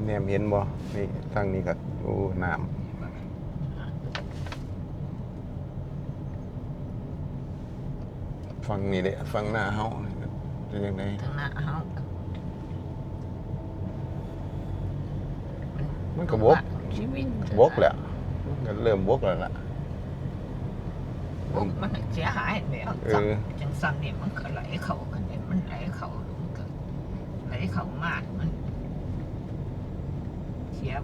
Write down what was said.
แนมเห็นบ่นี่ทางนี้ก็โอ้น้ำฟังนี่เด้ฟังหน้าเฮาเป็นยังไง ทางหน้าเฮา มันก็บก ชีวิต บกแหละมันก็เริ่มบกแล้วล่ะ บกมันเสียหายแล้วจังสั่นนี่มันก็ไหลเข้ากันเนี่ยมันไหลเข้ามันก็ไหลเข้ามากมันเสีย